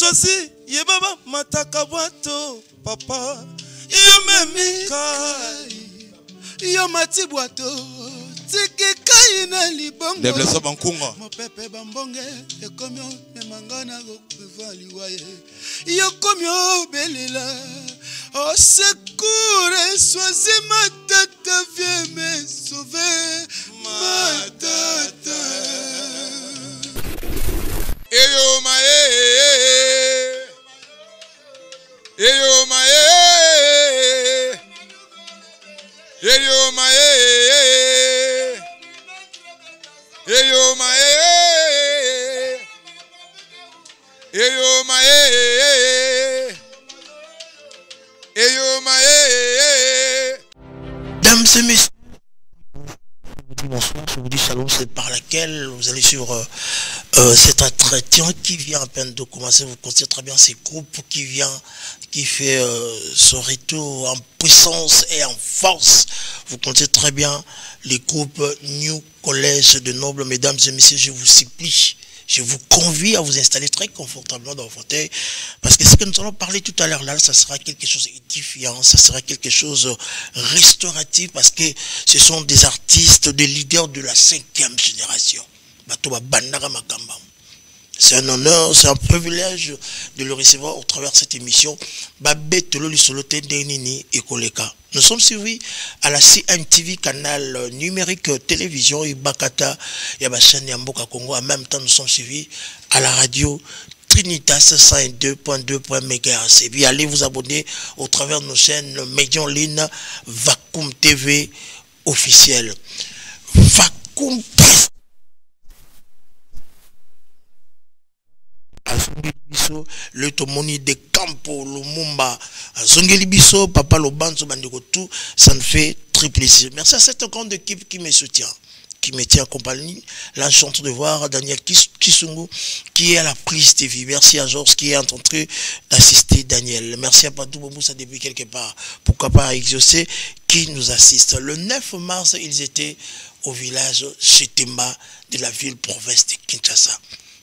Choisi, ye baba mataka boato, papa. Yo memika, yo mati boato, tiki kai na libongo. Développement bankunga. Mo pepe bambonge, e komyo me mangana go kuvali waye. Yo komyo belela, au secours, choisi matata viens me sauver, matata. Eyo mae, eyo mae, eyo mae, eyo mae, eyo mae, eyo mae. Dames et messieurs, je vous dis bonsoir, je vous dis shalom, c'est par laquelle vous allez suivre cet entretien qui vient à peine de commencer. Vous connaissez très bien ces groupes qui fait son retour en puissance et en force. Vous connaissez très bien les groupes New Collège de Nobles. Mesdames et messieurs, je vous supplie, je vous convie à vous installer très confortablement dans vos fauteuils, parce que ce que nous allons parler tout à l'heure là, ça sera quelque chose d'édifiant, ça sera quelque chose restauratif, parce que ce sont des artistes, des leaders de la 5e génération. C'est un honneur, c'est un privilège de le recevoir au travers de cette émission. Nous sommes suivis à la CMTV, canal numérique télévision, et Bakata, et à la chaîne Yamboka Congo. En même temps, nous sommes suivis à la radio Trinitas 102.2 MHz. Et puis allez vous abonner au travers de nos chaînes médias en ligne, Vacuum TV officiel. Vacuum le Tomoni de Campo, Lumumba, Zongelibiso, Papa Lobanzo, Bandeko, tout, ça me fait très plaisir. Merci à cette grande équipe qui me soutient, qui me tient en compagnie. L'enchanté de voir Daniel Kisungu qui est à la prise TV. Merci à Georges qui est en train d'assister Daniel. Merci à Padou Bomboussa depuis quelque part. Pourquoi pas à Exaucé qui nous assiste. Le 9 mars, ils étaient au village Chetemba de la ville province de Kinshasa.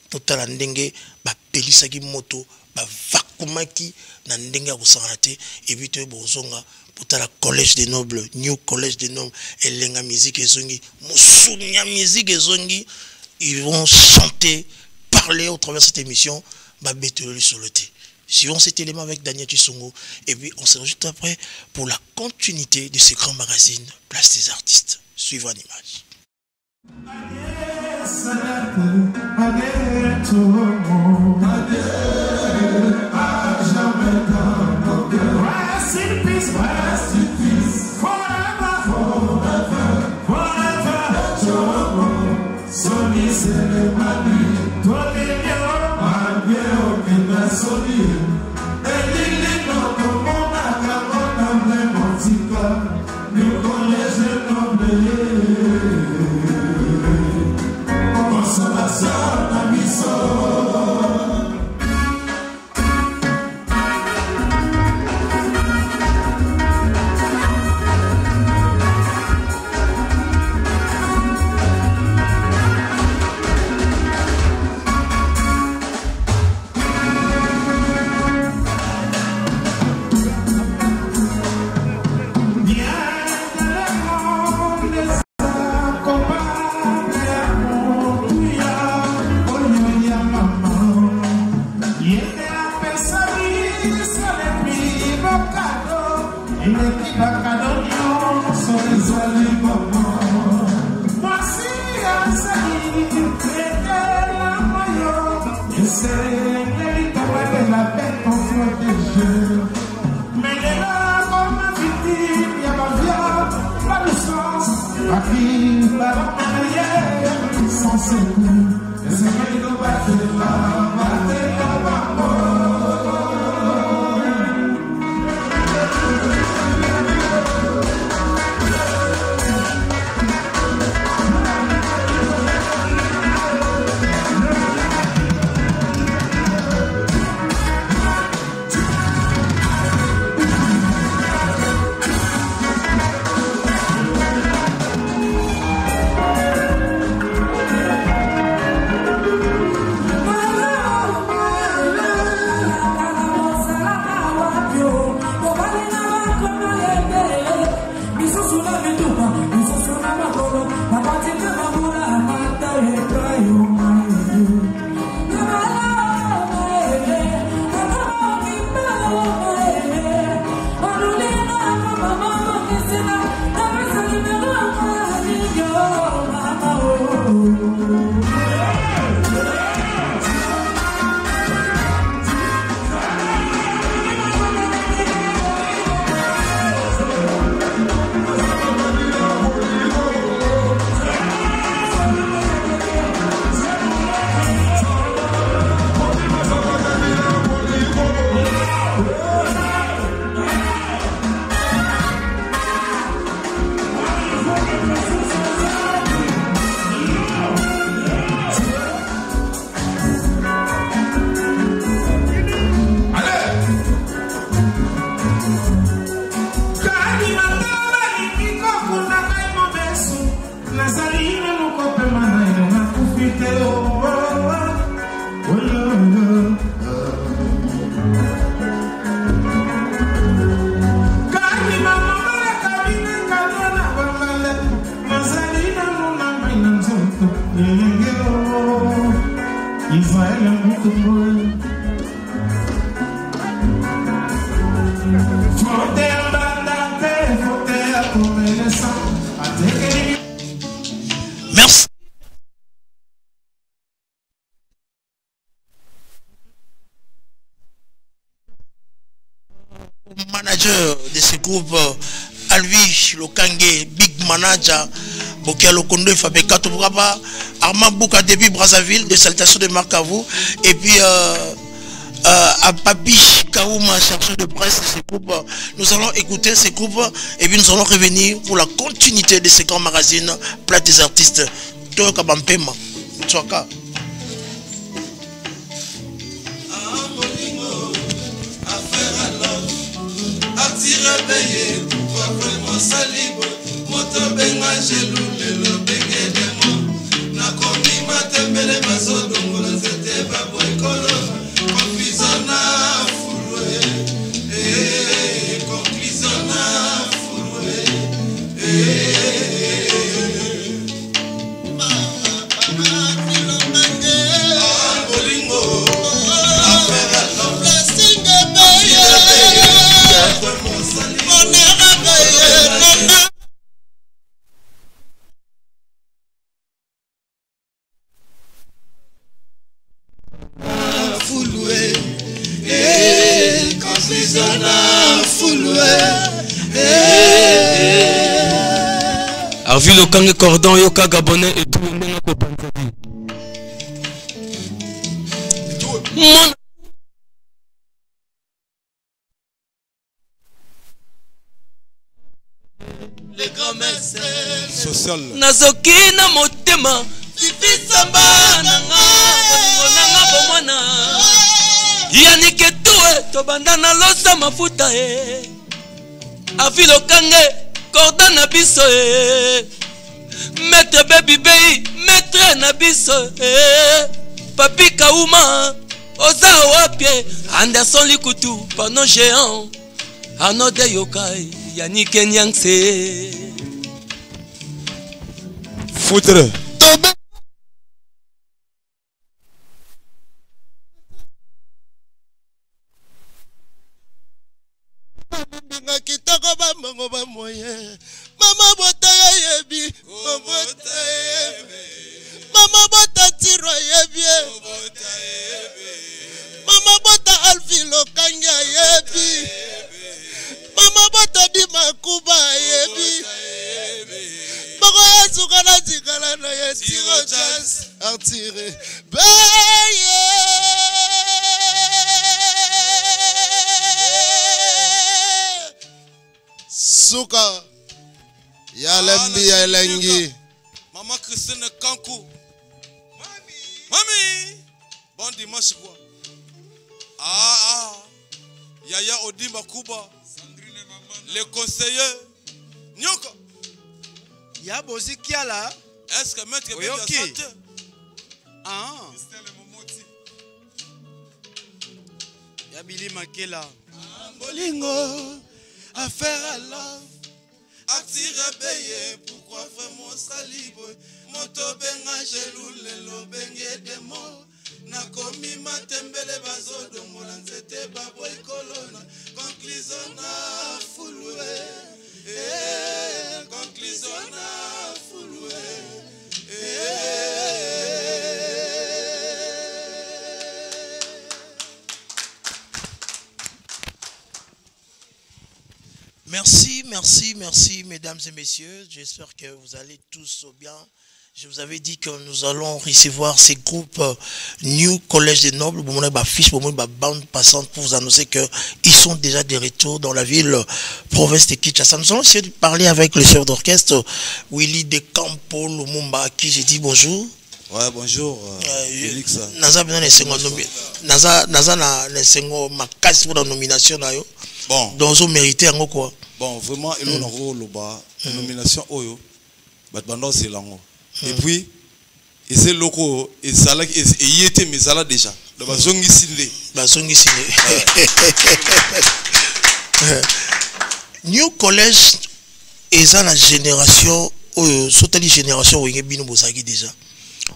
Total ndenge ba pelisaki moto ba vakumaki na ndenge ya kosanate et puis to bozonga potala collège des nobles, New Collège des nobles, et lenga musique ezongi musunya musique ezongi, ils vont chanter, parler au travers de cette émission ba betelo soloté. Suivons cet élément avec Daniel Tsongo et puis on se rejoint après pour la continuité de ce grand magazine Place des artistes. Suivons l'image. Yeah. Merci. Manager de ce groupe, Alvi Lokangé, Big Manager, Bokialo Kondo, Fabeka Tobraba, Armand Bouka depuis Brazzaville, des salutations de marque à vous, et puis à Papi Kaouma, chercheur de presse de ce groupe. Nous allons écouter ce groupe et puis nous allons revenir pour la continuité de ce grand magazine Plate des artistes. Toyoka Bampema, Tchouaka. Réveillé, pourquoi vraiment salibo, moto benga gelou, le bengue de moi. Na komi matembele maso dongo la zete babo ekolo. Conclusion na fouroué, conclusion na fouroué, bolingo, affaire à l'homme. Arvi Lokangé cordon yoka gabonais et tout le monde les grands messieurs social nazoki na motema sifisamba nanga onanga bomona yanike tuwe tobanda na losa mafuta Arvi Lokangé cordon na biso maître baby bay maître na biso Papi Kaouma oza wapie Anderson Likutu pano géant anode yokai Yannick Nyangse foutre kitoko ba bango ba moyen mama bota yebi bota yebi mama bota tiro yebi mama bota alfilo kanga yebi mama bota di makuba yebi bako yasuka na zikala na yetiro chance artire beye suka ya lembi ya elengi Maman Christine Kankou. Mami. Bon dimanche quoi. Yaya Odimba Kuba. Les conseillers. Nyoka. Ya bozi kiala. Est-ce que maître est bien santé? Ya Billy Makela. bolingo affaire à love Atire payé, pourquoi faire mon salibo? Moto benga gelou lelo benge demo. Nakomi matembele bazo dongola nzete babo ikolona. Conclusion na fulwe. Conclusion na fulwe. Merci, merci, merci, mesdames et messieurs. J'espère que vous allez tous bien. Je vous avais dit que nous allons recevoir ces groupes New Collège des Nobles, fiche, bande passante pour vous annoncer qu'ils sont déjà de retour dans la ville, province de Kinshasa. Nous allons essayer de parler avec le chef d'orchestre, Willy de Campo Lumumba, à qui j'ai dit bonjour. Ouais, bonjour, Félix. Naza besoin de nomination. Bon. Donc, on mérité en quoi? Bon, vraiment, il y a une nomination Oyo. C'est l'ango. Et puis, c'est loco, et ça y était, mais ça là déjà. Donc, Bazongi Sindé. Bazongi Sindé. New College, et ça la génération, surtout la génération où il y a bien déjà.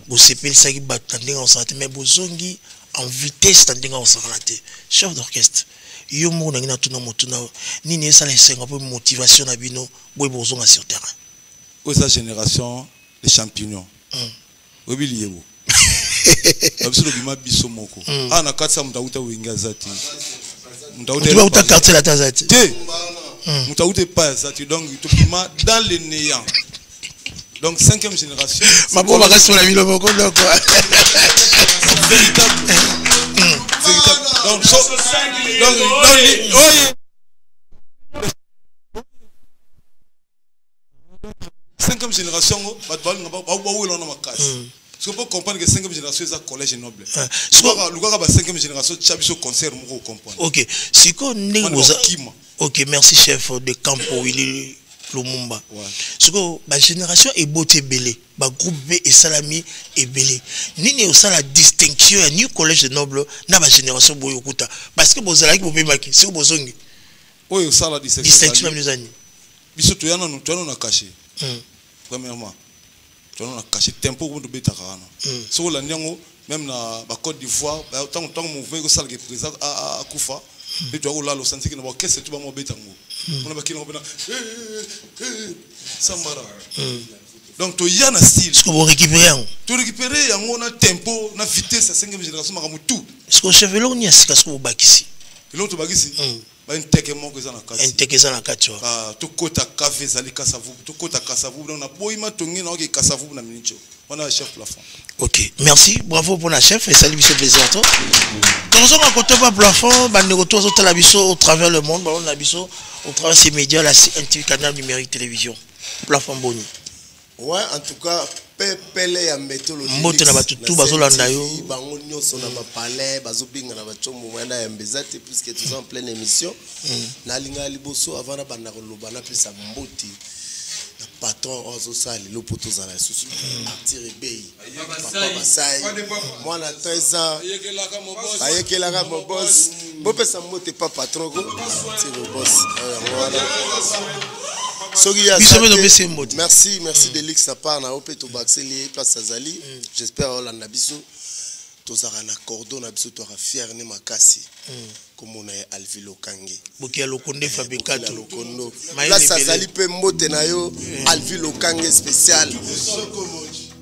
Vous savez, ça qui bat tandis en santé, mais Bazongi en vitesse tandis en santé. Chef d'orchestre. Yo mo na tuna motuna ni ne ça les un peu motivation na bino boy bozonga sur terrain. Sa génération les champignons. Obili yebo. Absolument bima biso moko. Na katsa mutauta winga zati. Mutauta quartier la tazati. Mutauta pas zati donc to bima dans le néant. Donc 5e génération. Ma bon bagage sur la ville moko donc quoi. Véritable. Donc, cinquième génération, tu peux comprendre que 5e génération est un collège noble. Le 5e génération, tu as vu ce concert, on comprend. Ok, c'est quoi? Ok, merci chef de Campo Willy Lumumba. Ce que la génération est beauté belé, le groupe B et Salami est belé. Ni au la distinction à New Collège de Nobles dans la génération boyokuta parce que vous allez vous maki, c'est vous zongi. Oui, ça la distinction dans les années. Biso tu en a caché. Premièrement, tu en a caché tempo pour te bêta kana. Sur la nyango même na ba Côte d'Ivoire, tant mouvement que ça le président à Koufa. Et tu as là le senti que nous qu'est-ce que tu vas me bêta ngo. On a pas qui nous Sambara. Donc tu y a un style. Est-ce que vous récupérez? Tu récupères on a tempo, na vitesse à 5e génération makamu tout. Est-ce que chef là on y a ce que vous bakisi? L'autre bakisi. Ba une tekemo que ça na kati. Une tekeza na kati. Ah to kota café zali kasavu, to kota kasavu na boima tongi na ke kasavu na minicho. On a un chef plafond. Ok, merci, bravo pour la chef et salut monsieur plaisir à toi. Quand on a côté pas plafond, bah nous retournons au Talabiso au travers le monde, bah on a biso au travers ces médias, la CNTV canal numérique télévision. Plafond Boni. Ouais, en tout cas, pepele ya métolo. Mbote na batu tout bazolanda yo. Bango nyoso na ba palais, bazobinga na ba chomo wana ya mbezate puisque tous en pleine émission. Na linga liboso avant na banda koloba na pesa mboti. Patron ozo sali lopoto za la susu atire bei papa basai mwana 13 ans ayekelaka mo boss bopesa mote pas patron ko tire boss merci Delix sa part na ope to baxeli place azali j'espère Hollande biso tozara na cordon na biso to ra fier ne makasi comme on a Alvi Lokange. Bokia Lokonde Fabekato. Lokondo. Là, ça sali pe mbote na yo, Alvi Lokange spécial.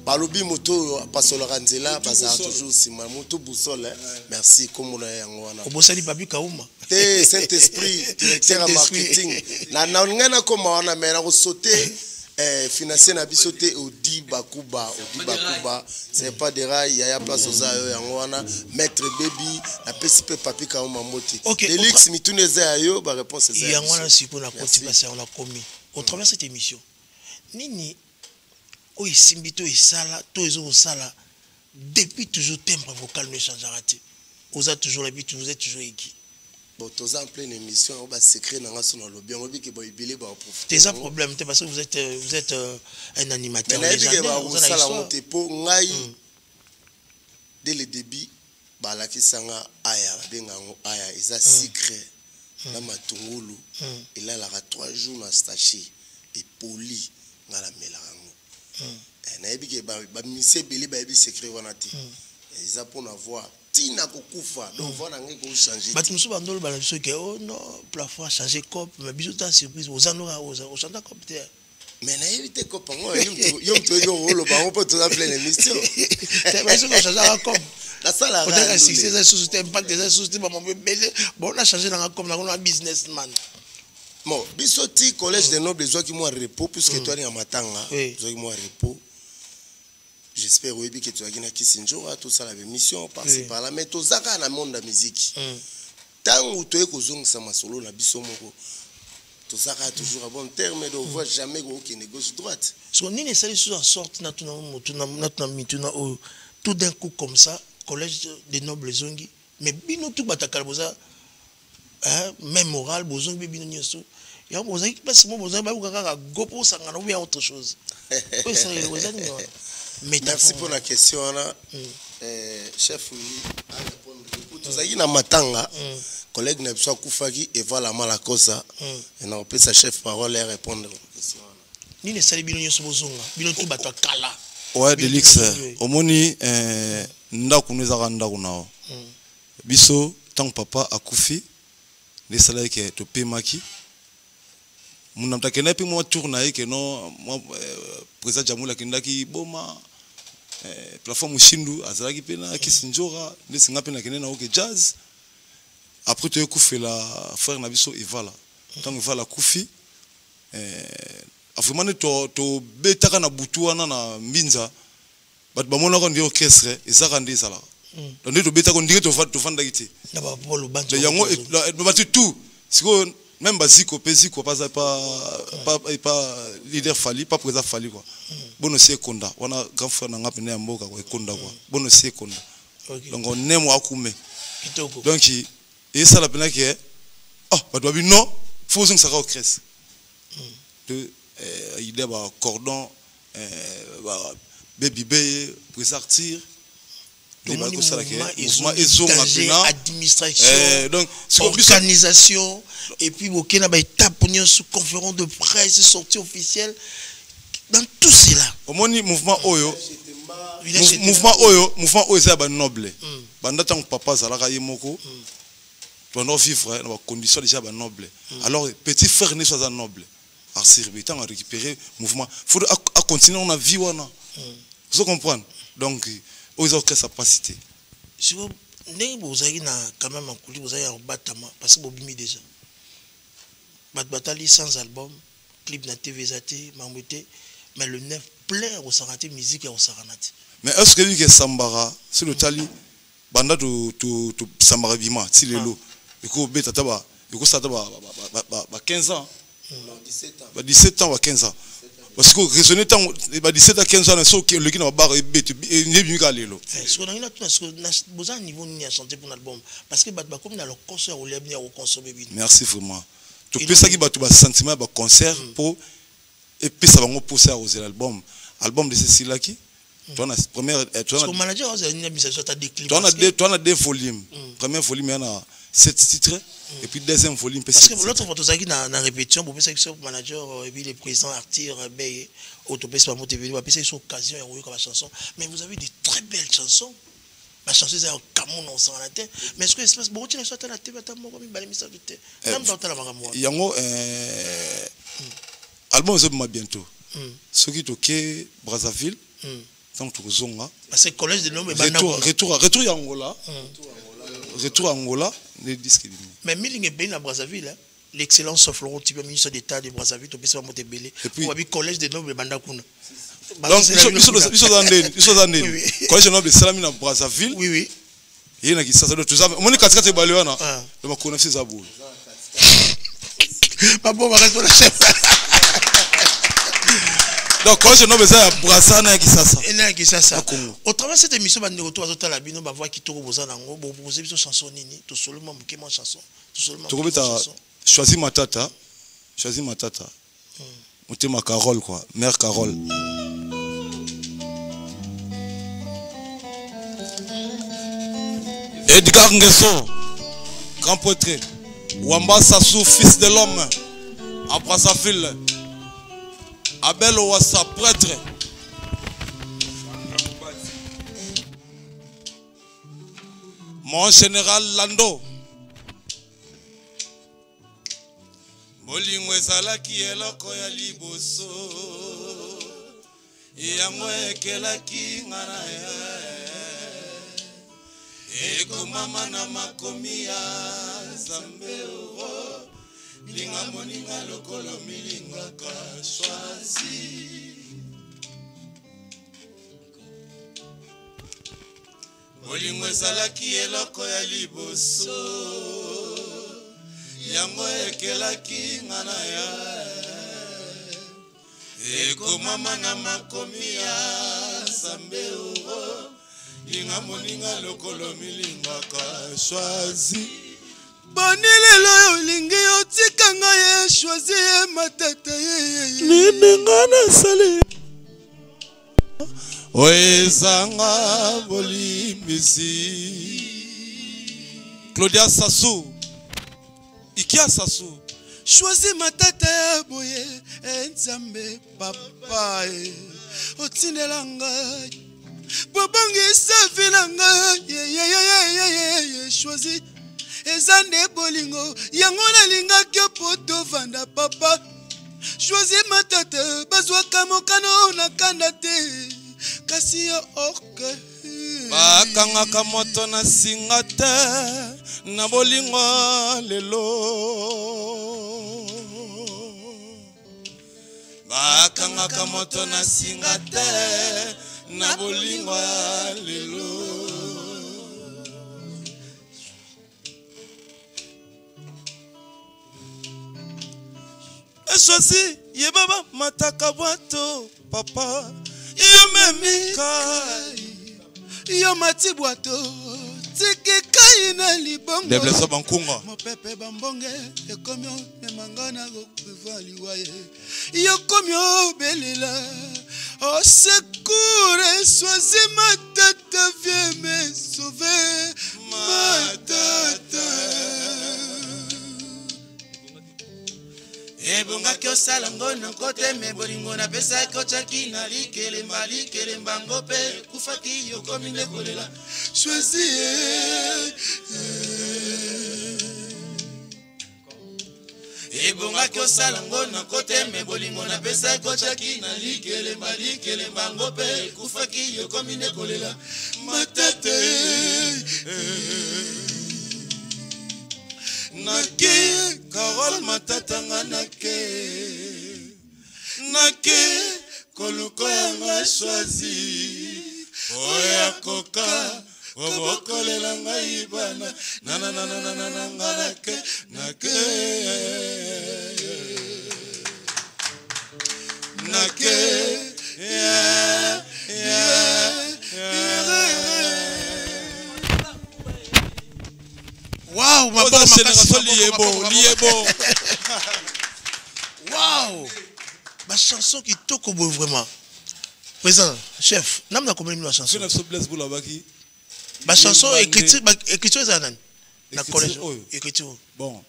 Balobi moto, passe le ranzela, bazar toujours si ma moto boussole. Merci, comme on a yango wana. Obosali Papi Kauma. Saint-Esprit, directeur en marketing. Na ngana comme on a maintenant sauté. Financier na bisoté Odi Bakuba, c'est pas des rails, il y a place aux ayo yangoana, maître baby, la PCP papi kauma moti. Delix mituneze ayo, ba réponse c'est yangoana sipo na koti parce on a commis. Au travers cette émission, nini o isimbito isala, to ezo sala depuis toujours timbre vocal ne changera t. Vous êtes toujours l'habitude, vous êtes toujours équipe. Bon, tous en pleine émission, on va secret dans le lobby, on va dire que bon, il va profiter. C'est un problème, parce que vous êtes un animateur. Mais dès le début, la kisanga aya, aya, ils ont secret. Là, matungulu, et là, il a 3 jours dans staché et poli dans la mélange. Et na ebi que ba mise beli ba ebi secret wanati. Ils ont pour avoir tina kokufa donc voilà ngé ko changer ba tumusu ba ndolo ba biso ke oh non plafond a changé cop mais biso ta surprise ozanora au chanta cop te mais na éviter cop ngo yom to yo lo ba on peut tout appeler l'émission c'est pas ça changer la cop la salle a peut-être si c'est société impact des sociétés ba mon belé bon on a changé dans comme on a businessman bon biso ti collège des nobles besoin qui moi repos puisque toi ni en matanga besoin qui moi repos. J'espère que tu as gagné Kisinjora, tout ça, la mission, par-ci, par-là, mais tout ça, dans le monde de la musique. Tant que tu es au sama solo, la bisomoko, tout ça, toujours à bon terme, mais on ne voit jamais qu'il y ait gauche droite. Si on est sous en sorte, tout d'un coup comme ça, collège des nobles zongi, mais bino tout batakal boza, même moral, bozongi bino nyoso. Il y a un bozangi qui passe mon bozangi, bah, ou gopo, ça n'a pas autre chose. Oui, c'est le bozangi. Merci pour la question, Anna. Chef, tout ça, il y a matanga. Collègue Nebso Koufagi et voilà Malakosa. Et on peut sa chef parole et répondre à la question. Ni ne sali bino nyoso bozonga, bino tout bato kala. Ouais, Delix. Omoni ndaku nezaka ndaku nao. Biso tant papa akufi, les salaires que to pemaki. Mon amtakena puis moi tournaye que non moi président Jamula kindaki boma plateforme Shindu azalaki pena Kisinjora nesinga pena kenena oke jazz après tu écoufé la frère Nabiso Ivala tant Ivala kufi vraiment to betaka na butu wana na mbinza bat bamona ko ndi orchestre ezaka ndi sala donc to betaka ndike to fanda kiti na ba polo bantu yango ba tout siko même Basiko, Pesiko, pas leader Fali, pas président Fali quoi. Bon aussi Konda, on a grand frère n'a pas né à Moka quoi, Konda quoi. Bon aussi Konda. Donc on aime Wakume. Donc et ça la peine que ah, bah doit non, faut que ça au crèche. De il y a un cordon, baby bay, pour sortir. Administration, organisation, et puis il y a une étape sous conférence de presse, sortie officielle. Dans tout cela. Au mouvement Oyo, c'est un noble. Pendant que papa Zalaka Yemoko, tu dois vivre dans des conditions déjà nobles. Alors, petit frère n'est pas un noble. À servir, à récupérer le mouvement. Il faut continuer à vivre. Vous comprenez? Donc, ils ont sa capacité. Si vous avez quand même un coulis, vous avez un bâtiment, parce que vous avez déjà. Batali sans album, clip na TV Zati, Mamouté, mais le neuf plein au Sarati, musique et au Saranati. Mais est-ce que vous Sambara, c'est le tali, banda to Sambara Bima, si le lot, et que vous avez 15 ans, 17 ans ou 15 ans. Parce que raisonner tant 17 à 15 ans c'est que le qui n'a pas bête et n'est mieux qu'à l'élo. Ce qu'on a eu là tout ce que besoin niveau ni à chanter pour l'album parce que comme dans le concert au lève ni au consommer bien. Merci vraiment. Tu peux ça qui va tout bas sentiment ba concert pour et puis ça va nous pousser à oser l'album. Album de Cécile qui tu as première tu as manager a une émission ta déclin. Tu as deux volumes. Première volume il y a 7 titres et puis deuxième volume parce que l'autre fois tu as na répétition pour penser que ce manager et puis les présidents artir bay autopes pas monter venir passer sur occasion et comme la chanson mais vous avez des très belles chansons la chanson c'est kamuna osana te mais est-ce que espace bon tu la soit la te bata moko mi balimisa vite nam ta la makamwa yango album ezobima bientôt soki toke Brazzaville tant que zonga parce que collège de l'homme retour ya Angola retour à Angola les disques mais milinge ben à Brazzaville l'excellence of Laurent Tibia ministre d'état de Brazzaville to pesa mote belé ou abi collège de l'homme banda kuna donc ils sont dans collège de l'homme salami na Brazzaville oui yena ki sasa tout ça moni katikati baliwana le makona c'est zabou pas bon reste la chef. Donc quand je n'ai besoin de Brassana qui ça. Au travers de cette émission, on retour à la bino, on va qui tourne aux anangos, bon proposer une chanson nini, tout seulement mon chanson, tout seulement. Tu peux choisir ma tata, monter ma Carole quoi, mère Carole. Edgar Nguesso, grand poète, Wamba Sassou, fils de l'homme, à Brazzaville. Abel Ouassa, prêtre. Mon général Lando. Bolingo ezalaki eloko ya liboso. Yango ekelaki ngana ya. Ekomama na makomi ya Zambe oro. Linga moninga lokolo milinga ka choisi. Bolingo ezalaki eloko ya liboso. Yango ekelaki ngana ya. Ekomama na makomi ya Zambe oro. Linga moninga lokolo milinga ka choisi. Bonilelo yolingi otika ngaye choisir matata ye ninga na sale oezanga bolimbisi Claudia Sassou Ikia Sassou choisir matata ya boye enzambe papa otindela ngai bobongisa vinanga ye choisir ezande bolingo yango nalingaki poto vanda papa choisir matata bazwaka mokano na kanda te kasi yo orke bakangaka moto na singa te na bolingo lelo bakangaka moto na singa te na bolingo lelo. Choisi yebaba mataka bwato papa iyo memika iyo mati bwato tiki kai na libongo de blessa bankunga mopepe bambonge ekomyo memangana go prevaliwaye iyo komyo belela au secours choisi matata viens me sauver matata. Ebonga kyo salango na kote me bolingo na pesa ko chaki na likele mbango pe kufaki yo komine kolela choisir Ebonga kyo salango na kote me bolingo na pesa ko chaki na likele mbango pe kufaki yo komine kolela matete Nake Carole matatanga nake koluko yanga choisi oya koka obokolela ngai bana na nake Wow, ma bonne génération liebo. Wow. Ma chanson qui toque au bout vraiment. Président, chef, n'a pas combien de chansons. Ma chanson écriture zanan. Na collège écriture. Bon,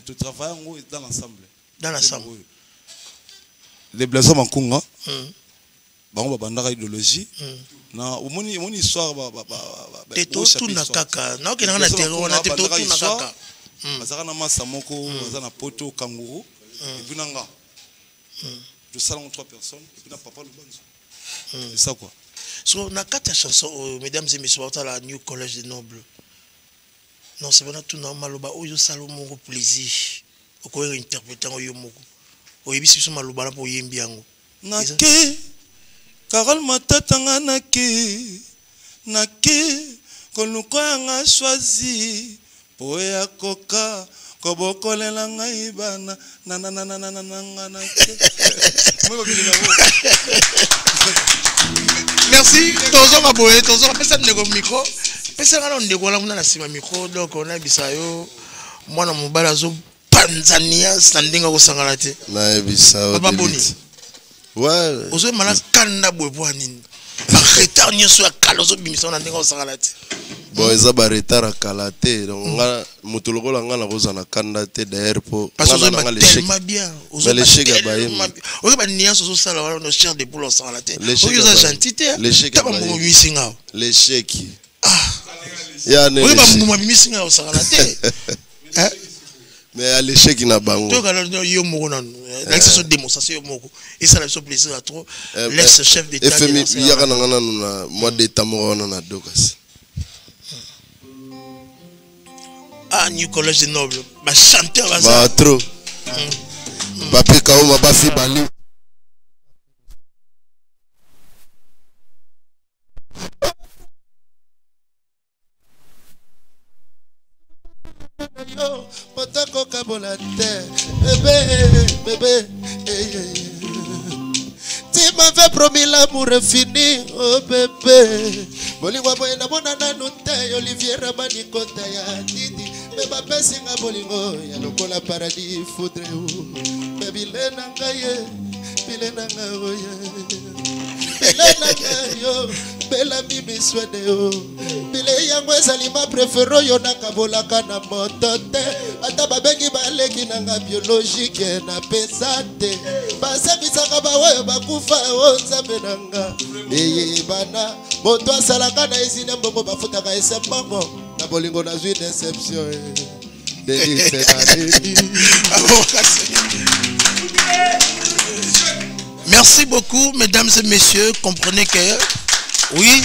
tu travailles dans l'ensemble. Dans l'ensemble. Les blessés en Congo. bango bandaka idéologie na omoni histoire tout na kaka na okena na terre on a tout na kaka bazaka na masa moko baza na poto kangourou et puis nanga je salon 3 personnes et puis na papa Lubanzo c'est ça quoi. So na kata chanson mesdames et messieurs la New Collège des Nobles. Non, c'est vraiment tout normal ba oyo salo moko plaisir. Oko interpréter oyo moko. Oyo biso so maloba pour yembi yango. Nake Carole matata nga nake koluko nga choisi po ya koka kobokolela ngai bana na Merci, tozo maboye, tozo pesa ndeko micro. Pesa ngana ndeko la muna na sima micro donc on a bisayo mwana mobala zo Tanzania standinga ko sangala te. Na bisayo. Papa Boni. Ouais. Ozo mana kanda boybo nini. Ba retard nyoso ya kalozo bimisa na ndinga ko sangala te. Bon eza ba retard kala te donc nga mutu lokola nga na koza na kanda te d'ailleurs po parce que nga tellement bien. Ozo l'échec ba yem. Ozo ba niya so sala wala no cher de boulot sangala te. Ozo za gentil te. Taba mo misinga. L'échec. Ya ne. Ozo ba mo misinga o sangala te. Hein? Mais à l'échec na bango. Donc alors yo moko na l'exercice de démonstration moko et ça le plaisir à trop l'ex-chef d'état. FMI ya kana ngana na mois d'état moko na dokas. Ah, New Collège des Nobles. Bah, chanteur, bah, trop. Papi Kaoma, Bafi Bali. Potako Kabola bébé. Tu m'avais promis l'amour infini, oh bébé. Bolingo boy na bona na note Olivier Ramani kota ya Didi. Beba pesinga bolingo ya lokola paradis foudre ou. Baby lena ngaye, bilena ngaye. Bilena ngayo, bela bibi swede o. Bile yango ezali ma préféré yo na kabola kana motote. Ata babengi baleki nanga biologique na pesate. Basebisaka bawe bakufa o nzambe nanga. Eye bana moto asalaka na esine mbongo bafutaka esembango. Na bolingo na zwi déception. Merci beaucoup, mesdames et messieurs. Comprenez que, oui,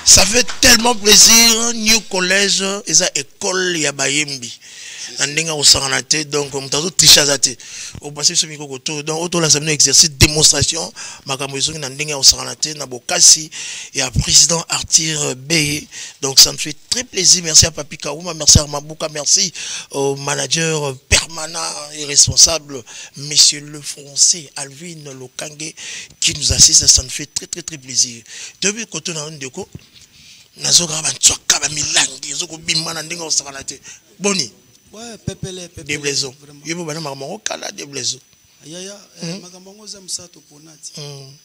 ça fait tellement plaisir. New Collège, et ça, école Yabayembi. Ndinga osanganate donc mutazo trichazate au passé ce micro koto donc auto la semaine exercice démonstration makambo ezongi na ndinga osanganate na bokasi et à président Arthur B. Donc ça me fait très plaisir. Merci à Papi Kaouma, merci à Mabouka, merci au manager permanent et responsable monsieur le français Alvin Lokange qui nous assiste. Ça me fait très plaisir. Depuis koto na ndeko nazoka ba tsoka ba milangi zoko bimba na ndinga osanganate boni. Ouais, pepele. Des blaisons. Il faut vraiment kala des blaisons. Yaya, magamango za msato ponati.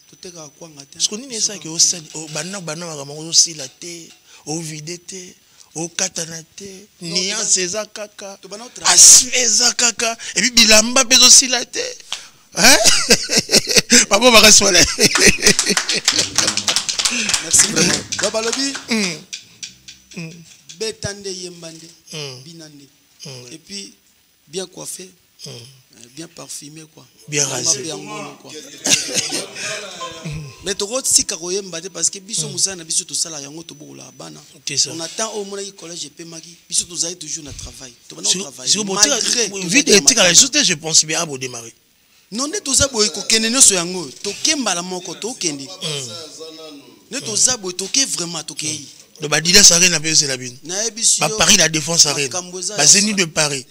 Tuteka kwanga te. Ce qu'on dit ça que au bana magamango aussi la te, au videte, au katanate, nia seza kaka, asfeza kaka, et puis bilamba pèse aussi la te. Hein? Papa va rester là. Merci vraiment. Babalobi. Betande yembande. Binande. Et puis, bien coiffé, bien parfumé, quoi. Bien rasé. Quoi. Mais tu vois, si parce que biso musana biso tout ça là yango to boula bana. On attend au moins collège et magi biso tous aille toujours na travail. Tu vas travailler. Si vous vite éthique à la société, je pense bien à vous démarrer. Non ne tous aboy ko kenene so yango to kembala moko to kendi. Ne tous aboy to ke vraiment to ke. Le Badila Saré n'a pas eu la bine. Paris la défense Saré. Zénith de Paris.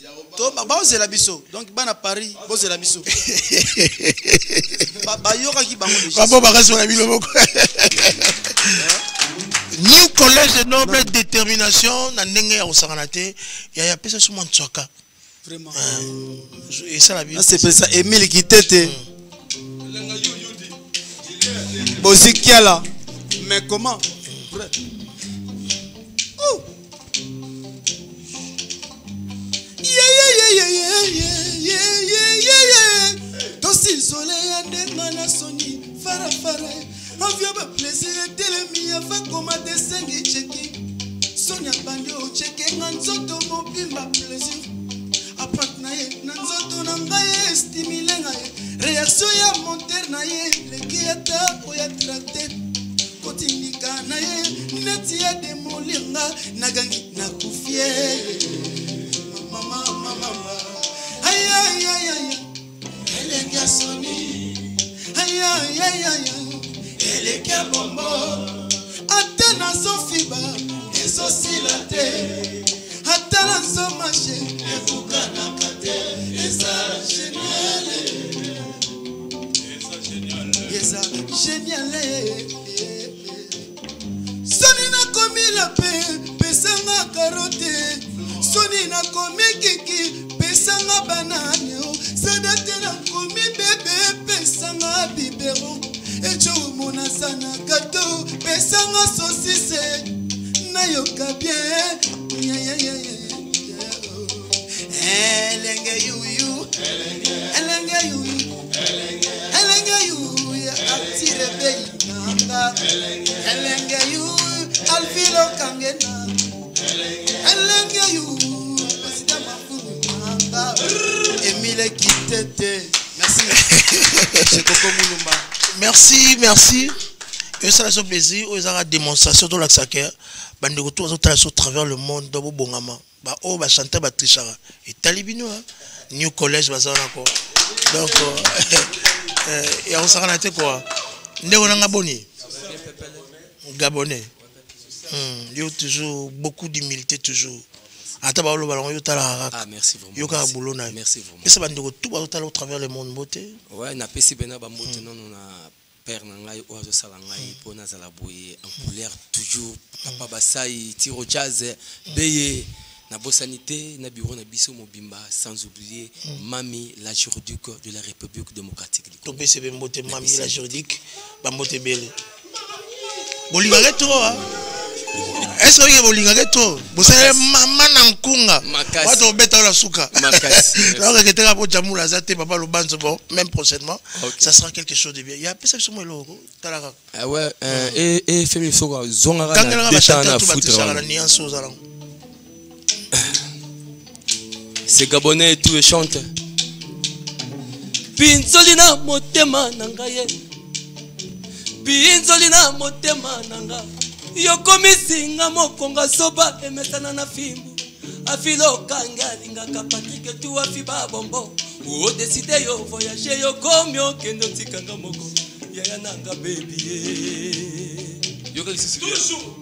C'est la biso. Donc ban à Paris, c'est la biso. Bayoka qui bango de. Papa va rester la ville. New Collège de noble détermination na ndenge ya osanganate ya pesa sur mon tsoka. Vraiment. Et ça la vie. C'est ça Emile Kitete. Bosikiala. Mais comment? Tosi soleil andenga na soni fara Envie ba plaisir etelemi ava koma desengi cheki. Sonia bandi o cheki nganzoto mobimba plaisir. Apat na ye nanzoto na ngai stimule ngai. Réaction ya monter na ye leki ata o ya tracté. Kotindika na ye neti ya demolinga nagangi na kufie. Mama. Ay. Elenga soni. Ay. Elenga bombo. Atena sofiba. Eso silate. Atena somache. Evuka nakate. Esa génial. Soni na komi la pesanga karote. Soni na komi kiki pesanga banane. Sadate na komi bebe pesanga bibero. Echo mona sana gato pesanga saucisse. Na yoka bien. Elenge you. Atire bei nanga. Elenge you. Alfilo kangena. Elenge you. Pasida mafumu nanga. Emile Kitete. Merci. C'est Coco Moulumba. Merci. Et ça a plaisir. Ils ont la démonstration de l'accès. Bande retour à travers le monde dans Bongama. Bah oh bah chanter bah trichara. Et talibino New College bah ça encore. Donc et on s'en a été quoi. Ndé on a Gabonais. Il y a toujours beaucoup d'humilité toujours. Attends le ballon merci vraiment. Yoka boulot na. Merci vraiment. Et ça bande tout au travers le monde beauté. Ouais, na pesi bena ba mbote non on a père nangai ozo sala ngai pona zala boye en couleur toujours papa basai tiro jazz beye na bosanité na bureau na biso mobimba sans oublier Mami la juridique de la République démocratique du Congo. To pesi mbote Mami la juridique ba mbote bele. Bolinga retro hein. Est-ce que vous voulez que vous savez maman nankunga wato beta la suka makasi alors que tu pour jamula zate papa le banzo bon même prochainement ça sera quelque chose de bien il y a peut-être sur moi logo talaka ah ouais et femi soka zongara na déjà na foutre c'est gabonais et tout et chante pinzolina motema nangaye pinzolina motema nanga yokomisinga mokonga soba emesana na fimbu afilo kanga lingaka Patrick tu afiba bombo o décider yo voyager yo komi okendo tikanga moko yaya nanga baby yo ka sisi toujours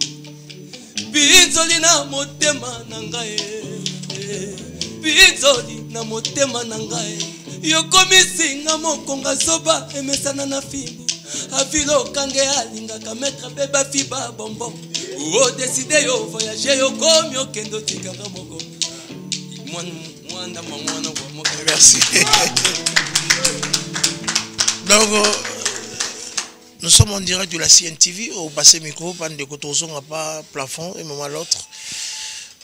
binzoli na motema nanga binzoli na motema nanga yokomisinga mokonga soba emesana na fimbu afilo kange alingaka maître beba fiba bombo o décider yo voyager yo komi okendo tikanga moko mwana merci donc nous sommes en direct de la CNTV au passé micro bande de kotozo n'a pas plafond et même à l'autre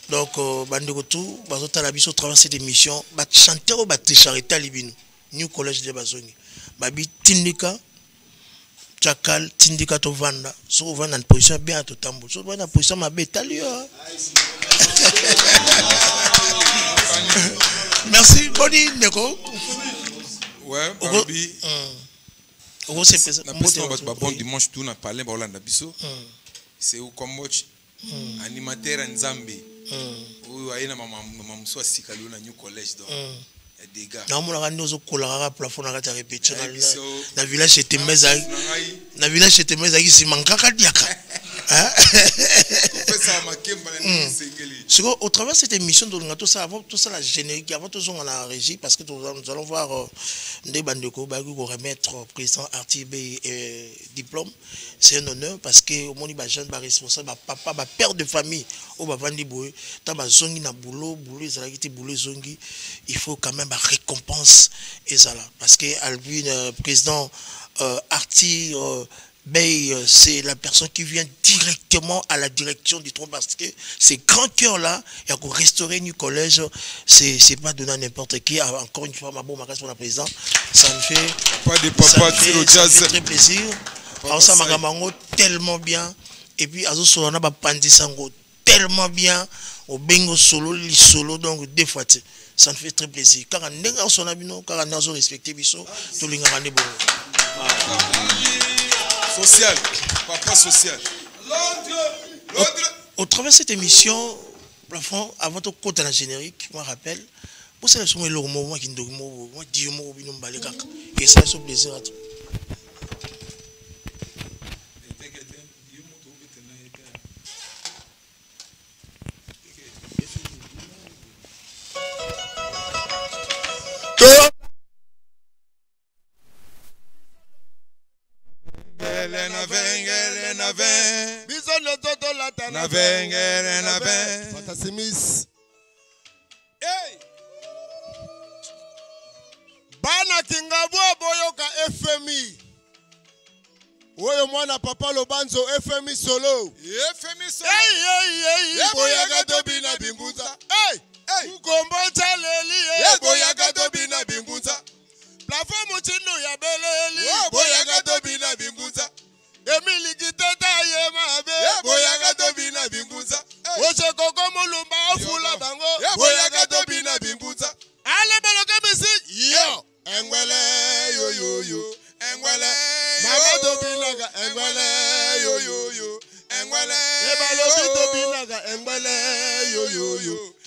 donc bande de kotou bazota la biso travers cette émission ba chanter au batrichari libino New College de Bazongi babi tindika Chakal tindika to vanda so vanda en position bien à tout tambour so vanda en position ma bétalio merci boni neko ouais babi la poste va bon dimanche tout na parler ba Hollande biso c'est au Cambodge animateur en Zambie ou aina mama mso sikalo na New College donc des gars na mona ngani ozo kola plafond na kata répétition na village était meza na village était meza qui mankaka diaka au travers de cette émission de tout ça avant tout ça la générique avant tout ça on a régie parce que nous allons voir des bandeko ba ko remettre au président RTB diplôme c'est un honneur parce que au moni ba jeune ba responsable ba papa ba père de famille au ba vandi boy ta ba zongi na boulot ezala kiti boulot zongi il faut quand même ba récompense ezala parce que Alvin président Arti Bey, c'est la personne qui vient directement à la direction du trône parce que ces grands cœurs-là, il y a qu'au restaurer New College, c'est pas donné à n'importe qui. Encore une fois, ma bonne marque pour la présidente, ça me fait, pas de papa, ça me fait très plaisir. aosa makambo tellement bien et puis azo solo na ba pandisango tellement bien au bengo solo li solo donc deux fois ça me fait très plaisir car ndenga sona bino car nazo respecter biso to linga ne bon social papa social au travers de cette émission plafond avant de côté la générique moi rappelle pour ça sont le moment qui ndo moi di mo bino mbale kaka et ça c'est plaisir à tout. Bana Kingabwa boyoka FMI. Oyo mwana papa Lobanzo FMI solo. FMI solo. Hey boyaga dobina binguza. Hey ukombo chaleli boyaga dobina binguza. Plafond muchino ya beleli boyaga dobina binguza. Emili kiteta yema be boyaga dobina binguza. Oche koko mulumba ofula bango boyaga dobina binguza. Ale baloke misi yo engwele yo engwele mama dobinaga engwele yo engwele ebaloke dobinaga engwele yo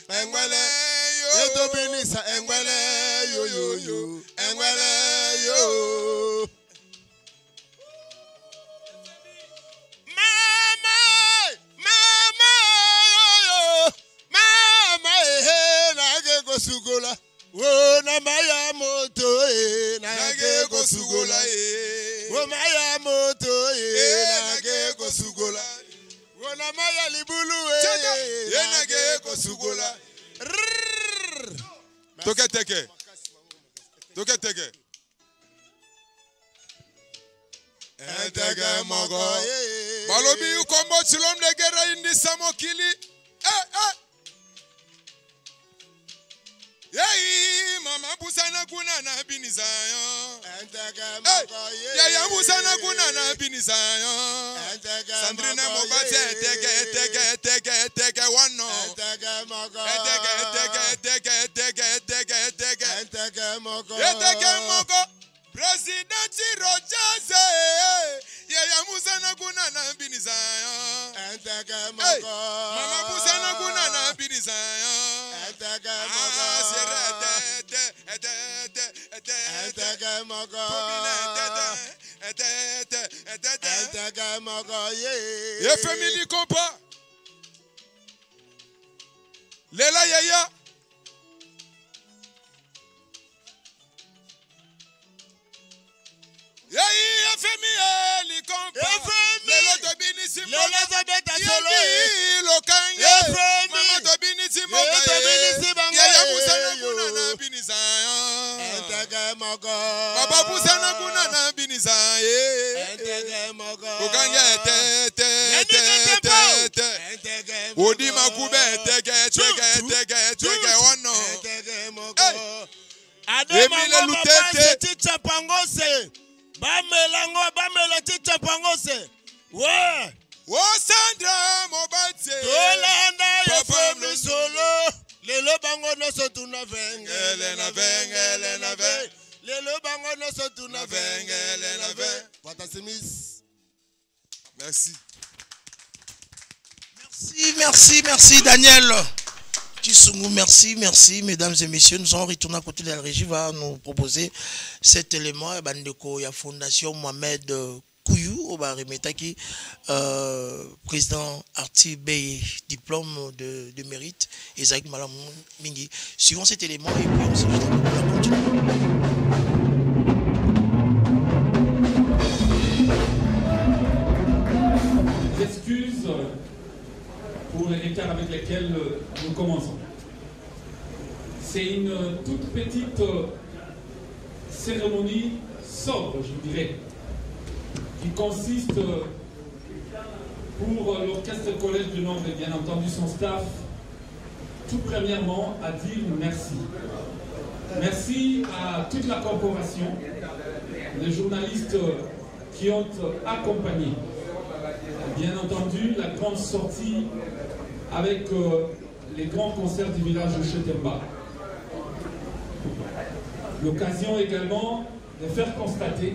engwele edobinisa engwele yo engwele yo sugola wo na maya moto na ge go sugola wo maya moto na ge go sugola wo na maya libulu na ge go sugola toketeke entege mogo balobi ukombo chilom de gera indi samokili Yei mama busana kuna na binizayo ya busana kuna na binizayo Sandrine mobate tege wano tege mogo President Rojaze ya busana kuna na binizayo mama busana kuna na binizayo family compa Lela Yaya family compa Lelo Tobini Simba Lo Kanye Mama Tobini Simba Yaya Musana kuna na binizayo Baba Musana kuna na binizayo Kukanye Odi makube tege wano Emile Lutete Ticha Pangose Bamela Ticha Pangose Wo Sandra Mobate Tolanda ya family solo Lelo bango no so tuna vengele na ve Lelo bango no so tuna vengele na ve Watasimis. Merci Daniel Kisungu, merci, mesdames et messieurs. Nous allons retourner à côté de la régie, va nous proposer cet élément. Bandeko, il y a Fondation Mohamed Kouyou, au Barimetaki, président Arti Bey, diplôme de mérite, Isaac Malam Mingi. Suivons cet élément et puis on se retrouve. Excuses pour les écarts avec lesquels nous commençons. C'est une toute petite cérémonie sobre, je dirais, qui consiste pour l'orchestre collège du Nord et bien entendu son staff, tout premièrement à dire merci. Merci à toute la corporation, les journalistes qui ont accompagné, bien entendu, la grande sortie avec les grands concerts du village de Chetemba. L'occasion également de faire constater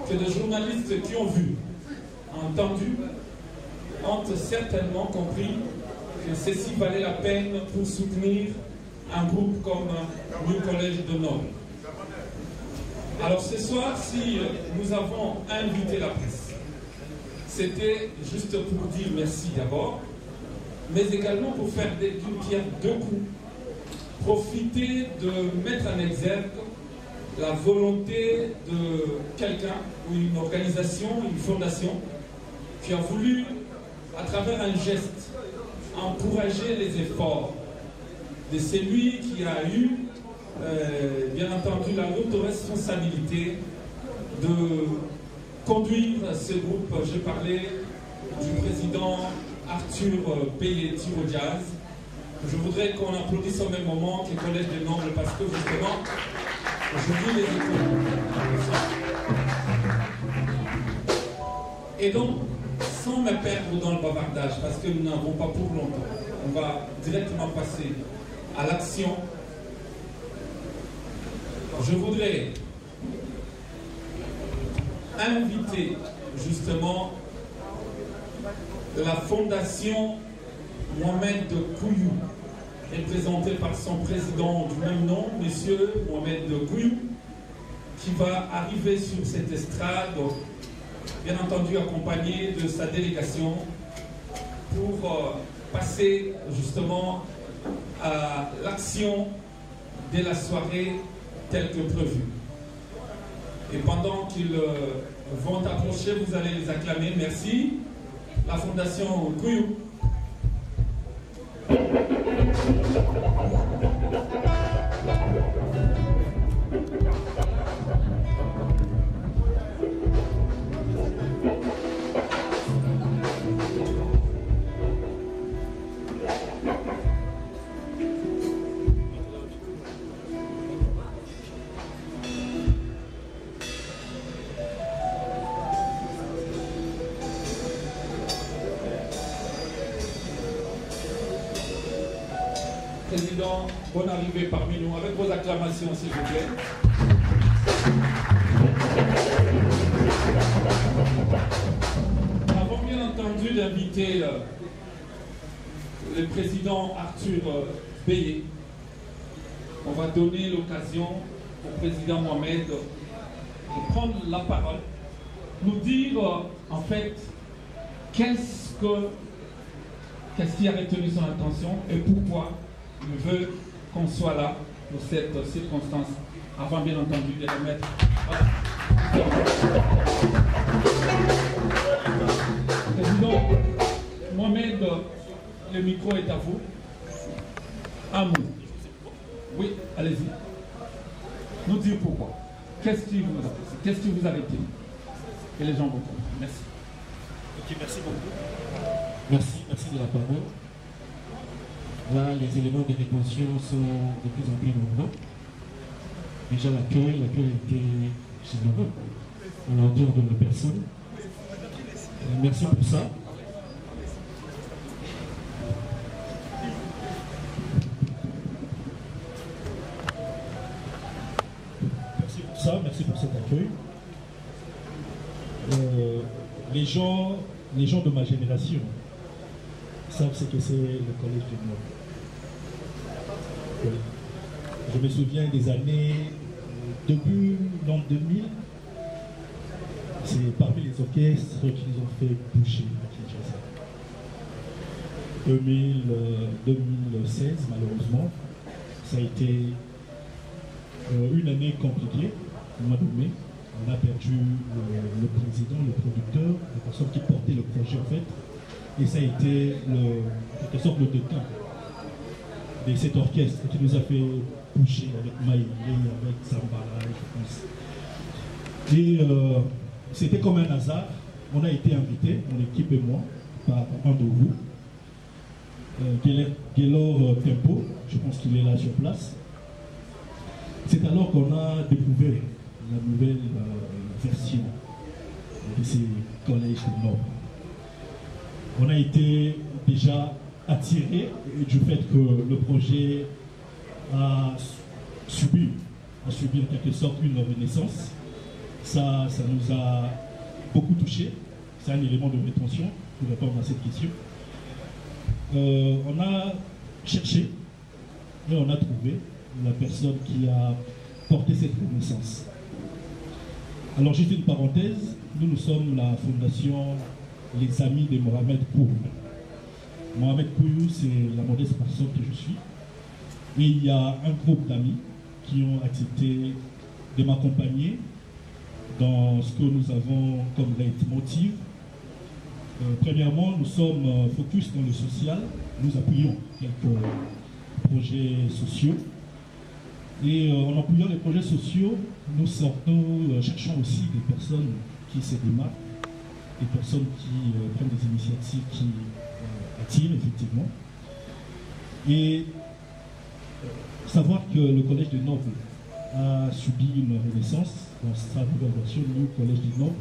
que les journalistes qui ont vu, entendu, ont certainement compris que ceci valait la peine pour soutenir un groupe comme New College de Nord. Alors ce soir, si nous avons invité la presse, c'était juste pour dire merci d'abord, mais également pour faire d'une pierre deux coups, profiter de mettre en exergue la volonté de quelqu'un ou une organisation, une fondation qui a voulu, à travers un geste, encourager les efforts de celui qui a eu, bien entendu, la lourde responsabilité de conduire ce groupe. Je parlais du président Arthur Payet au jazz. Je voudrais qu'on applaudisse au même moment que le Collège des Nobles parce que justement, aujourd'hui les écoles. Et donc, sans me perdre dans le bavardage, parce que nous n'avons pas pour longtemps, on va directement passer à l'action. Je voudrais inviter justement la fondation Mohamed Kouyou, représentée par son président du même nom, M. Mohamed Kouyou, qui va arriver sur cette estrade, bien entendu accompagné de sa délégation, pour passer justement à l'action de la soirée telle que prévue. Et pendant qu'ils vont approcher, vous allez les acclamer. Merci. La Fondation Kouyou. Président, bonne arrivée parmi nous, avec vos acclamations s'il vous plaît. Nous avons bien entendu d'inviter le président Arthur Payet. On va donner l'occasion au président Mohamed de prendre la parole, nous dire en fait qu'est-ce qui a retenu son attention et pourquoi il veut qu'on soit là pour cette circonstance, avant bien entendu de remettre. Président Mohamed, le micro est à vous. Un mot. Oui, allez-y. Nous dire pourquoi. Qu'est-ce qui vous a retenu? Et les gens vont comprendre. Merci. Ok, merci beaucoup. Merci de la parole. Là, les éléments de rétention sont de plus en plus nombreux. Déjà, l'accueil était généreux à l'entour de nos personnes. Merci pour ça. Merci pour cet accueil. Les gens de ma génération savent ce que c'est le Collège du Nord. Je me souviens des années début l'an 2000, c'est parmi les orchestres qui nous ont fait bouger à Kinshasa. 2016, malheureusement, ça a été une année compliquée. Au mois de mai, on a perdu le président, le producteur, la personne qui portait le projet en fait. Et ça a été en quelque sorte le déclin de cet orchestre qui nous a fait bouger avec Maïlé, avec Zambara, je pense. Et c'était comme un hasard. On a été invités, mon équipe et moi, par un de vous, Gaylor Tempo, je pense qu'il est là sur place. C'est alors qu'on a découvert la nouvelle version. RPC Collège de Nord. On a été déjà attiré du fait que le projet a subi en quelque sorte une renaissance. Ça nous a beaucoup touché. C'est un élément de rétention pour répondre à cette question. On a cherché et on a trouvé la personne qui a porté cette renaissance. Alors juste une parenthèse, nous sommes la fondation Les Amis de Mohamed Kouyou. Mohamed Kouyou, c'est la modeste personne que je suis. Et il y a un groupe d'amis qui ont accepté de m'accompagner dans ce que nous avons comme leitmotiv. Premièrement, nous sommes focus dans le social. Nous appuyons quelques projets sociaux. Et en appuyant les projets sociaux, nous cherchons aussi des personnes qui se démarquent, des personnes qui prennent des initiatives qui attirent effectivement. Et savoir que le Collège de Noble a subi une renaissance dans sa nouvelle version, le Collège de Noble,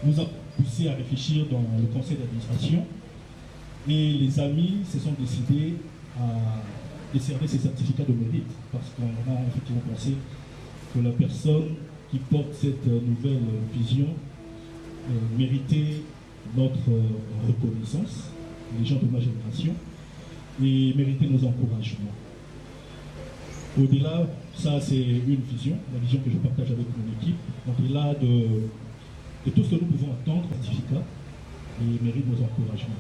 nous a poussé à réfléchir dans le conseil d'administration. Et les amis se sont décidés à décerner ces certificats de mérite parce qu'on a effectivement pensé que la personne qui porte cette nouvelle vision méritait notre reconnaissance, les gens de ma génération, et méritait nos encouragements. Au-delà, ça c'est une vision, la vision que je partage avec mon équipe. Au-delà de tout ce que nous pouvons attendre, certificat, et mérite nos encouragements.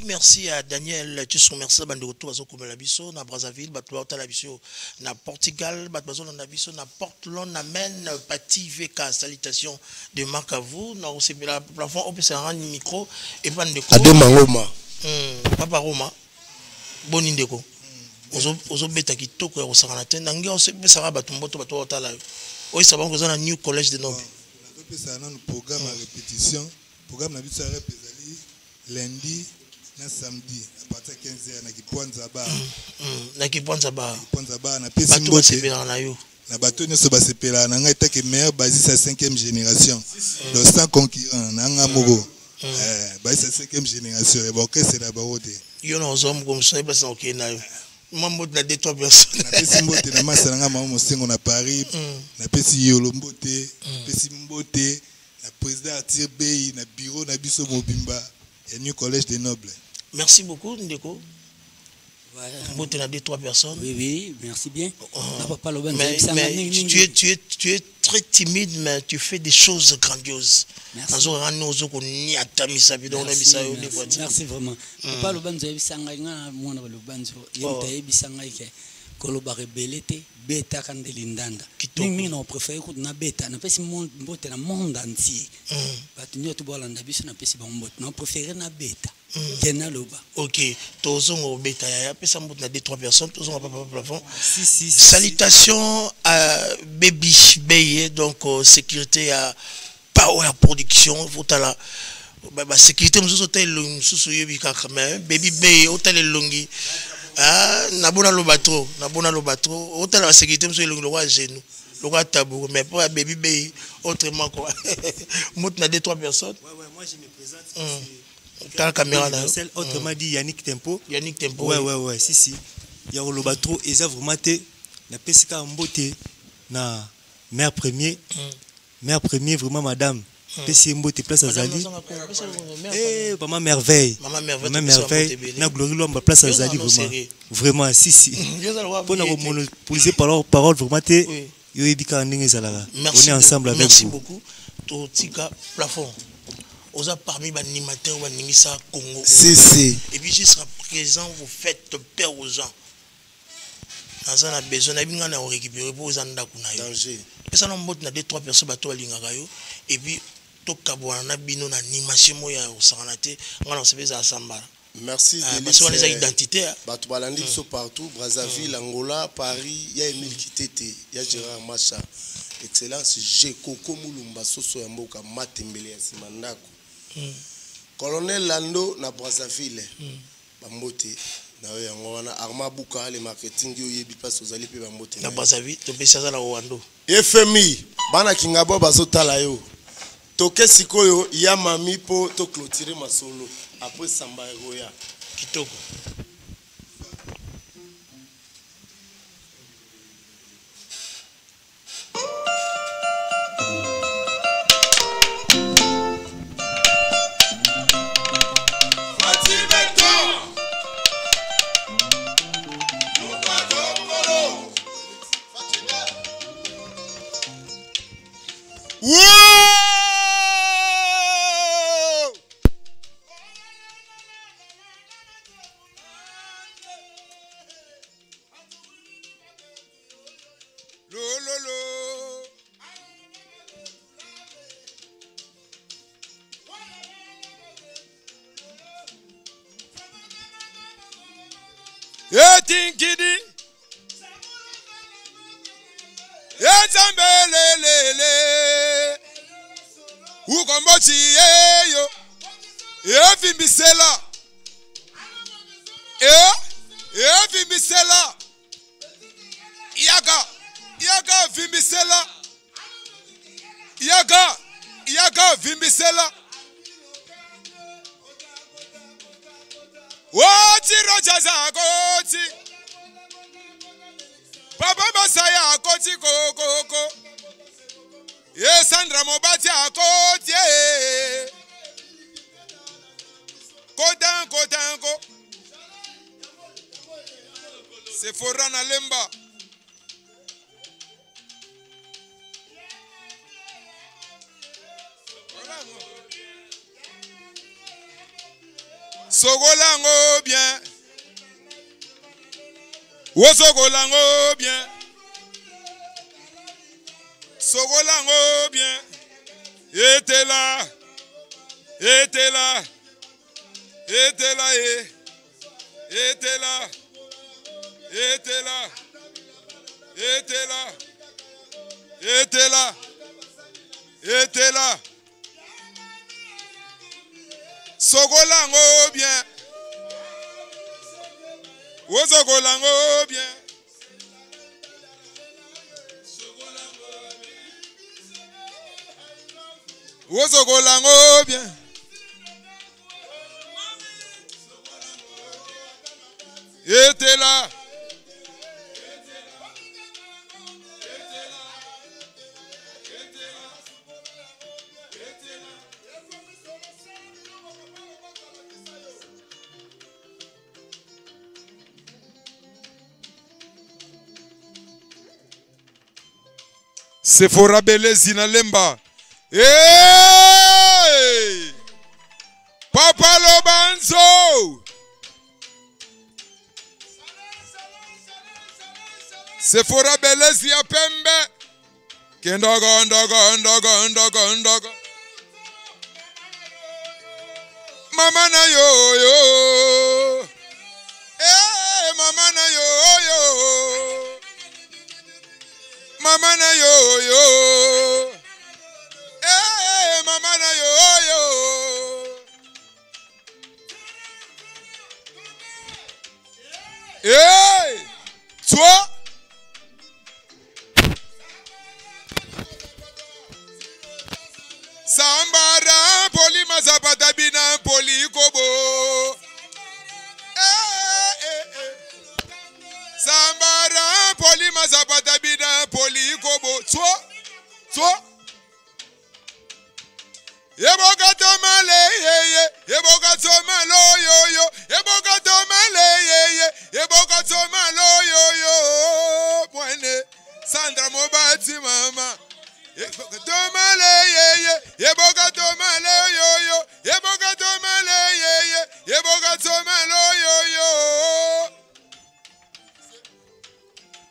Merci à Daniel Tusson, merci à Bandoto, à Labiso, à Brazzaville, à Labiso, à Portugal, à Labiso, à Portland, Amen, Pati VK, salutations de Marc à vous. Nous avons la plafond, on peut se rendre micro et Bandeko. Adema Roma. Papa Roma. Bon indeko. Ozo beta ki toko ya osakana nangi osebe sara batumboto bato otala. Oyi sabon ko na New College de Noble. Na pesa na programme à répétition. Programme na biso repezali lundi na samedi à partir de 15h na Kipwanza bar. Na Kipwanza bar. Kipwanza bar na pesi mbote. Na bato nyonso basepela na ngai take meilleur basis à 5e génération. Donc sans concurrent na ngamoko. Basis à 5e génération et boke c'est la baote. Yo na ozom comme ça ba sa okena yo. Mambo na 2-3 personnes. Na pesi mbote na masa nga mama mosengo na Paris. Na pesi yolo mbote, pesi mbote na président Arthur Bey na bureau na biso mobimba et New Collège des Nobles. Merci beaucoup Ndeko. Mbote na 2-3 personnes. Oui, merci bien. Mais tu es très timide, mais tu fais des choses grandioses. Merci vraiment. Papa Lobanzo yebisanga nga mwana Lobanzo yemta yebisanga ke koloba rebelete beta kandeli ndanda. Mingi na préféré ko na beta na pesi mbote na monde entier. Batunyo to bolanda biso na pesi ba mbote na préféré na beta. Ok, tozongo beta ya pesa mbote na 2-3 personnes, tozongo papa plafond. Salutations à Baby Beye, donc sécurité à Power Production, faut la sécurité nous hôtel sous yebi kaka Baby Beye hôtel longi. Ah, nabona lobatro, hôtel la sécurité nous longi le roi genou. Le roi tabou, mais pour Baby Beye autrement quoi. Mot na 2-3 personnes. Ouais, moi je me présente. La caméra là. Autrement dit Yannick Tempo. Ouais, si. Il y a le bateau et ça vraiment na pesika mbote na mère premier vraiment madame pesi mbote place azali maman merveille na glory lomba place azali vraiment si pona ko monopoliser parole vraiment te yo ebika ndenge ezalaka on est ensemble avec vous. Merci beaucoup. Totika plafond. Osa parmi les animateurs ou animisa Congo. Si. Et puis jusqu'à présent vous faites peur aux gens. Dans un besoin na récupérer pour aux anda kuna yo. Danger. Et ça non na 2-3 personnes bato lingaka yo et puis to kabwana na bino na animation moya au sanate ngana sebeza asamba. Merci parce qu'on les identité. Bato balandi so partout Brazzaville, Angola, Paris, ya Emile Kitete, ya Gérard Macha. Excellence Jekoko Mulumba Soso ya mboka Matembele ya Simandako. Colonel Lando na Brazzaville. Bambote na yo yango wana Arma Buka le marketing yo yebi passe aux ali pe bambote. Na Brazzaville to pesa za na Rwanda. FMI bana kingabo bazotala yo. Toke sikoyo ya mami po to clôturer masolo après samba roya kitoko. Tinkidi Yezambelele Ukombochi yeyo Yevimbisela Yevimbisela Yaga vimbisela Yaga vimbisela Woti roja za koti Papa Masaya koti koko Ye Sandra Mobati akoti Kodanko Sephora na lemba Sogolango bien Wosogolango bien Sogolango bien Était là Sogolango bien Wosogolango bien Wosogolango bien Était là Sephora Belezi na lemba. Hey! Papa Lobanzo. Sephora Belezi ya pembe. Kendogo. Mama na yo. Hey, mama na yo. Mama na yo. Hey, mama na yo. Hey, toi. Sambara poli mazabata bina poli kobo. Sambara poli mazabata bina poli kobo. Toi.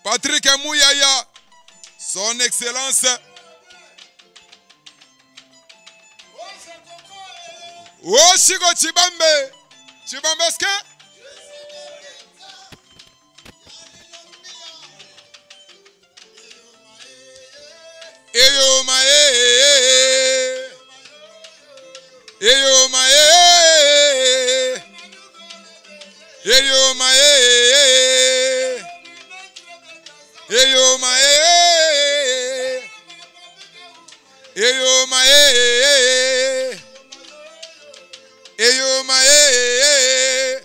Patrick Mouyaya, son excellence. Oh, Chico Chibambe. Chibambeske? Eyo mae. Eyo mae. Eyo mae. Eyo mae. Eyo mae. Eyo mae.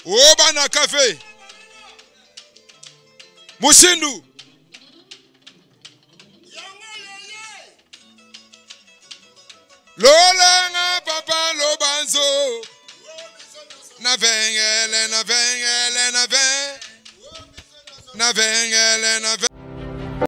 Oba na cafe. Mushindu. Lola nga papa lobanzo. Na vengele na vengele na vengele na vengele na vengele.